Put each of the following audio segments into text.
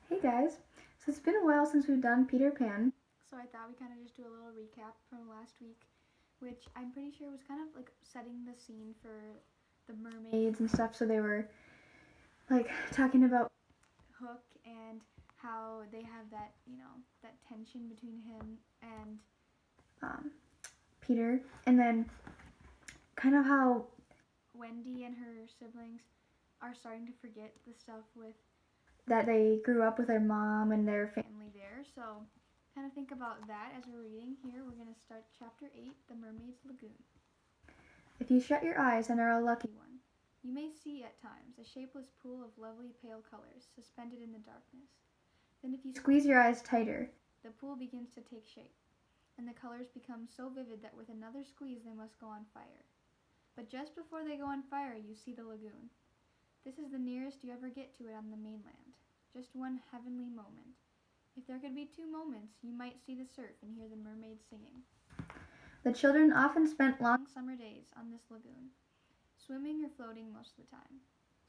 Hey guys, so it's been a while since we've done Peter Pan, so I thought we kind of just do a little recap from last week, which I'm pretty sure was kind of like setting the scene for the mermaids and stuff. So they were like talking about Hook and how they have that, that tension between him and um, Peter, and then kind of how Wendy and her siblings are starting to forget the stuff with that they grew up with their mom and their family there. So, kind of think about that as we're reading here. We're going to start chapter 8, The Mermaid's Lagoon. If you shut your eyes and are a lucky one, you may see at times a shapeless pool of lovely pale colors suspended in the darkness. Then, if you squeeze your eyes tighter, the pool begins to take shape, and the colors become so vivid that with another squeeze they must go on fire. But just before they go on fire, you see the lagoon. This is the nearest you ever get to it on the mainland. Just one heavenly moment. If there could be two moments, you might see the surf and hear the mermaids singing. The children often spent long summer days on this lagoon, swimming or floating most of the time,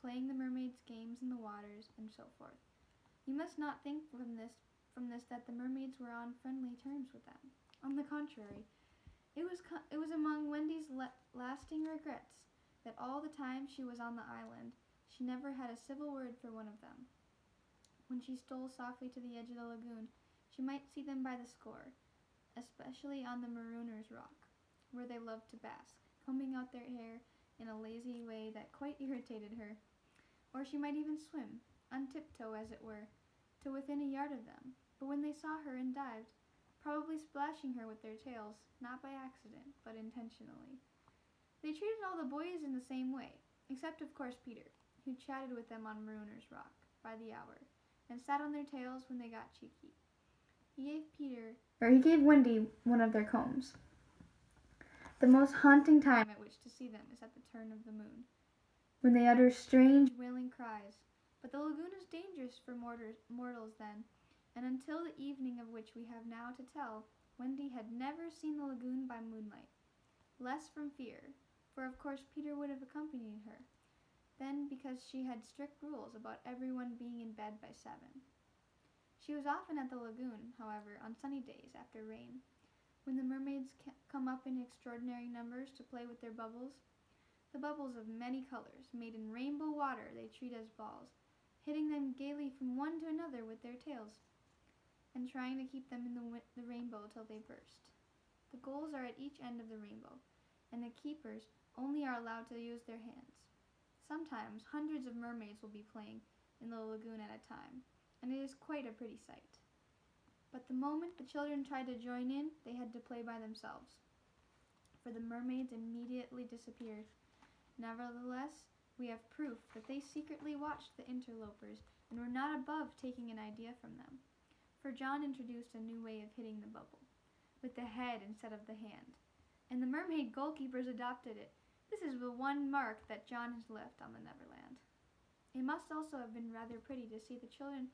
playing the mermaids' games in the waters, and so forth. You must not think from this that the mermaids were on friendly terms with them. On the contrary, it was among Wendy's lasting regrets that all the time she was on the island, she never had a civil word for one of them. When she stole softly to the edge of the lagoon, she might see them by the score, especially on the Marooners' Rock, where they loved to bask, combing out their hair in a lazy way that quite irritated her. Or she might even swim, on tiptoe as it were, to within a yard of them. But when they saw her and dived, probably splashing her with their tails, not by accident, but intentionally, they treated all the boys in the same way, except of course Peter, who chatted with them on Marooners' Rock by the hour, and sat on their tails when they got cheeky. He gave Wendy one of their combs. The most haunting time at which to see them is at the turn of the moon, when they utter strange wailing cries. But the lagoon is dangerous for mortals then, and until the evening of which we have now to tell, Wendy had never seen the lagoon by moonlight. Less from fear, for of course Peter would have accompanied her, then because she had strict rules about everyone being in bed by 7. She was often at the lagoon, however, on sunny days after rain, when the mermaids come up in extraordinary numbers to play with their bubbles. The bubbles of many colors, made in rainbow water, they treat as balls, hitting them gaily from one to another with their tails, and trying to keep them in the rainbow till they burst. The goals are at each end of the rainbow, and the keepers only are allowed to use their hands. Sometimes hundreds of mermaids will be playing in the lagoon at a time, and it is quite a pretty sight. But the moment the children tried to join in, they had to play by themselves, for the mermaids immediately disappeared. Nevertheless, we have proof that they secretly watched the interlopers and were not above taking an idea from them, for John introduced a new way of hitting the bubble, with the head instead of the hand, and the mermaid goalkeepers adopted it. This is the one mark that John has left on the Neverland. It must also have been rather pretty to see the children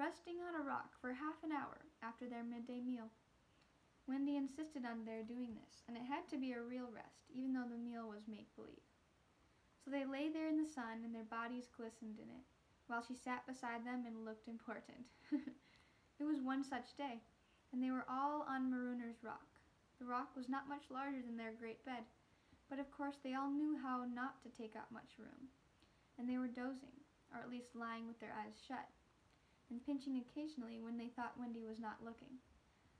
resting on a rock for half an hour after their midday meal. Wendy insisted on their doing this, and it had to be a real rest, even though the meal was make-believe. So they lay there in the sun, and their bodies glistened in it, while she sat beside them and looked important. It was one such day, and they were all on Marooners' Rock. The rock was not much larger than their great bed, but of course they all knew how not to take up much room, and they were dozing, or at least lying with their eyes shut, and pinching occasionally when they thought Wendy was not looking.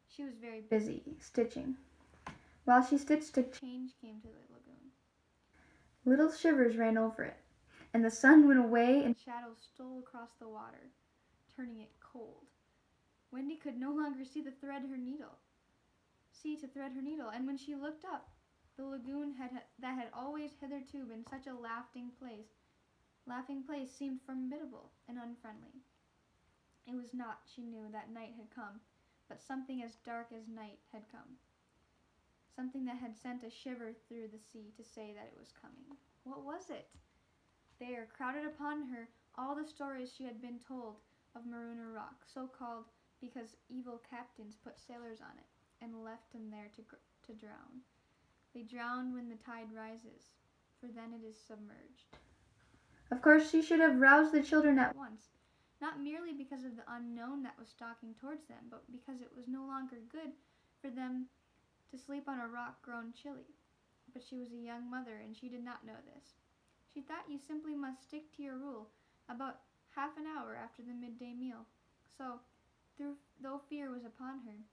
She was very busy, stitching. While she stitched, a change came to the lagoon. Little shivers ran over it, and the sun went away and shadows stole across the water, turning it cold. Wendy could no longer see to thread her needle, and when she looked up, the lagoon that had always hitherto been such a laughing place seemed formidable and unfriendly. It was not, she knew, that night had come, but something as dark as night had come. Something that had sent a shiver through the sea to say that it was coming. What was it? There, crowded upon her, all the stories she had been told of Marooner Rock, so called because evil captains put sailors on it and left them there to drown. They drown when the tide rises, for then it is submerged. Of course she should have roused the children at once, not merely because of the unknown that was stalking towards them, but because it was no longer good for them to sleep on a rock grown chilly. But she was a young mother, and she did not know this. She thought you simply must stick to your rule about half an hour after the midday meal. So, though fear was upon her,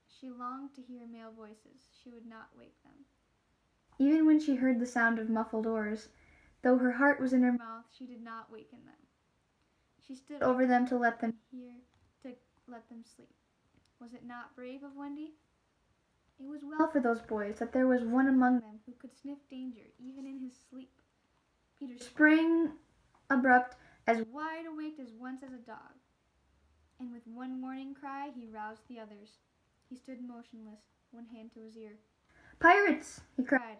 she longed to hear male voices. She would not wake them. Even when she heard the sound of muffled oars, though her heart was in her mouth, she did not waken them. She stood over them to let them sleep. Was it not brave of Wendy? It was well for those boys that there was one among them who could sniff danger even in his sleep. Peter sprang abrupt, as wide awake as once as a dog, and with one warning cry he roused the others. He stood motionless, one hand to his ear. "Pirates!" he cried.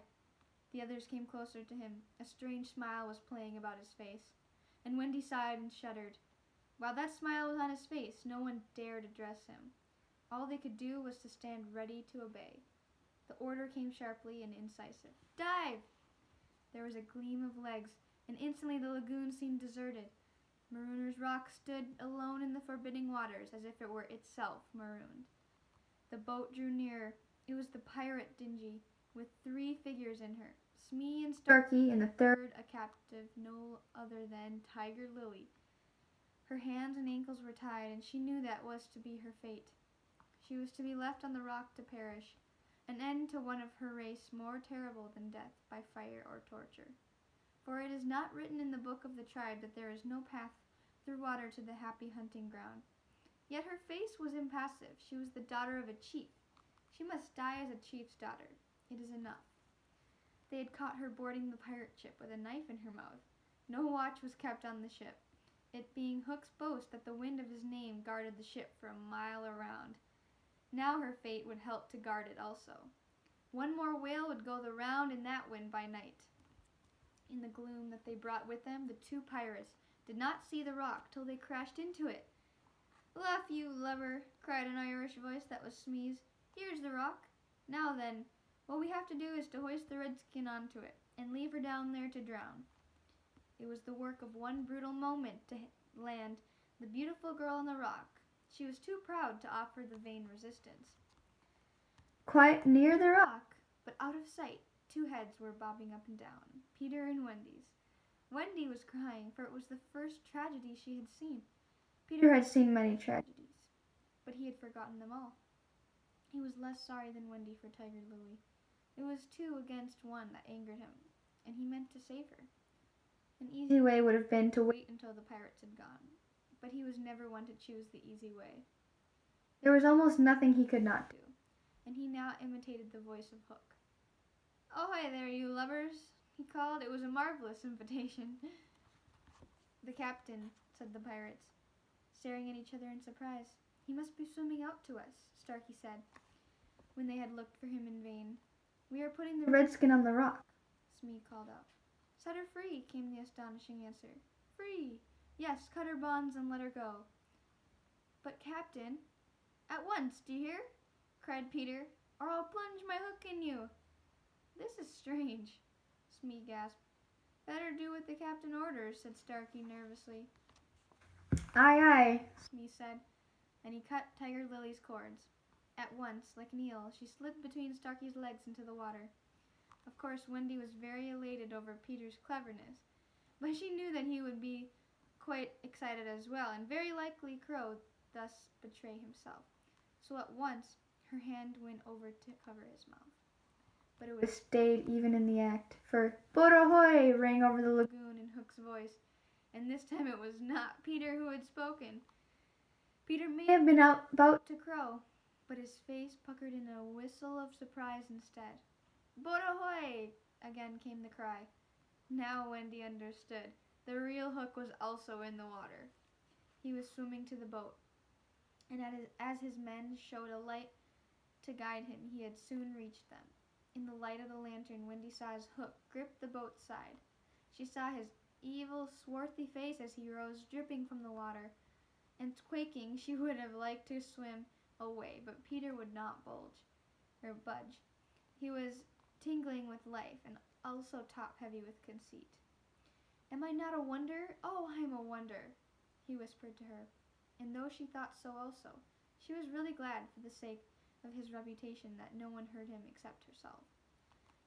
The others came closer to him. A strange smile was playing about his face, and Wendy sighed and shuddered. While that smile was on his face, no one dared address him. All they could do was to stand ready to obey. The order came sharply and incisive. "Dive!" There was a gleam of legs, and instantly the lagoon seemed deserted. Marooner's Rock stood alone in the forbidding waters, as if it were itself marooned. The boat drew nearer. It was the pirate Dingy, with 3 figures in her, Smee and Starkey, and the third a captive, no other than Tiger Lily. Her hands and ankles were tied, and she knew that was to be her fate. She was to be left on the rock to perish, an end to one of her race more terrible than death by fire or torture. For it is not written in the book of the tribe that there is no path through water to the happy hunting ground. Yet her face was impassive. She was the daughter of a chief. She must die as a chief's daughter. It is enough. They had caught her boarding the pirate ship with a knife in her mouth. No watch was kept on the ship, it being Hook's boast that the wind of his name guarded the ship for a mile around. Now her fate would help to guard it also. One more whale would go the round in that wind by night. In the gloom that they brought with them, the 2 pirates did not see the rock till they crashed into it. "Luff, you lubber!" cried an Irish voice that was Smee's. "Here's the rock. Now then, what we have to do is to hoist the redskin onto it, and leave her down there to drown." It was the work of one brutal moment to land the beautiful girl on the rock. She was too proud to offer the vain resistance. Quite near the rock, but out of sight, 2 heads were bobbing up and down, Peter and Wendy's. Wendy was crying, for it was the first tragedy she had seen. Peter had seen many tragedies, but he had forgotten them all. He was less sorry than Wendy for Tiger Lily. It was 2 against 1 that angered him, and he meant to save her. An easy way would have been to wait until the pirates had gone, but he was never one to choose the easy way. There was almost nothing he could not do, and he now imitated the voice of Hook. "Ahoy there, you lubbers!" he called. It was a marvelous invitation. "The captain," said the pirates, staring at each other in surprise. "He must be swimming out to us," Starkey said, when they had looked for him in vain. "We are putting the redskin on the rock," Smee called out. "Set her free," came the astonishing answer. "Free! Yes, cut her bonds and let her go." "But, Captain—" "At once, do you hear?" cried Peter, "or I'll plunge my hook in you." "This is strange," Smee gasped. "Better do what the captain orders," said Starkey nervously. "Aye, aye," Smee said, and he cut Tiger Lily's cords. At once, like an eel, she slid between Starkey's legs into the water. Of course, Wendy was very elated over Peter's cleverness, but she knew that he would be quite excited as well, and very likely Crow thus betray himself. So at once her hand went over to cover his mouth. But it was stayed even in the act, for "Boat ahoy!" rang over the lagoon in Hook's voice, and this time it was not Peter who had spoken. Peter may have been about to crow, but his face puckered in a whistle of surprise instead. "Boat ahoy!" again came the cry. Now Wendy understood. The real Hook was also in the water. He was swimming to the boat, and as his men showed a light to guide him, he had soon reached them. In the light of the lantern, Wendy saw his hook grip the boat's side. She saw his evil, swarthy face as he rose, dripping from the water, and quaking, she would have liked to swim away, but Peter would not budge. He was tingling with life, and also top-heavy with conceit. "Am I not a wonder? Oh, I am a wonder!" he whispered to her, and though she thought so also, she was really glad for the sake of his reputation that no one heard him except herself.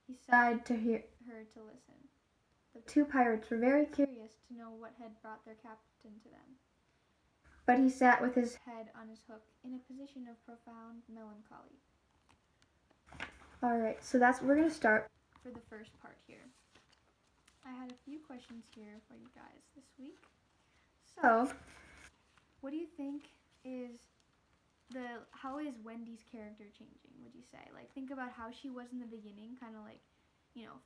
He sighed to hear her to listen. The two pirates were very curious to know what had brought their captain to them, but he sat with his head on his hook in a position of profound melancholy. Alright, so we're going to start for the first part here. I had a few questions here for you guys this week. So, what do you think how is Wendy's character changing, would you say? Like, think about how she was in the beginning, kind of like,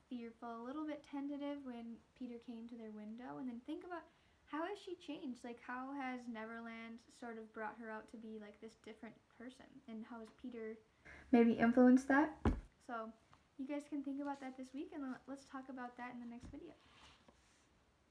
fearful, a little bit tentative when Peter came to their window, and then think about how has she changed? Like, how has Neverland sort of brought her out to be like this different person, and how has Peter maybe influenced that? So, you guys can think about that this week, and let's talk about that in the next video.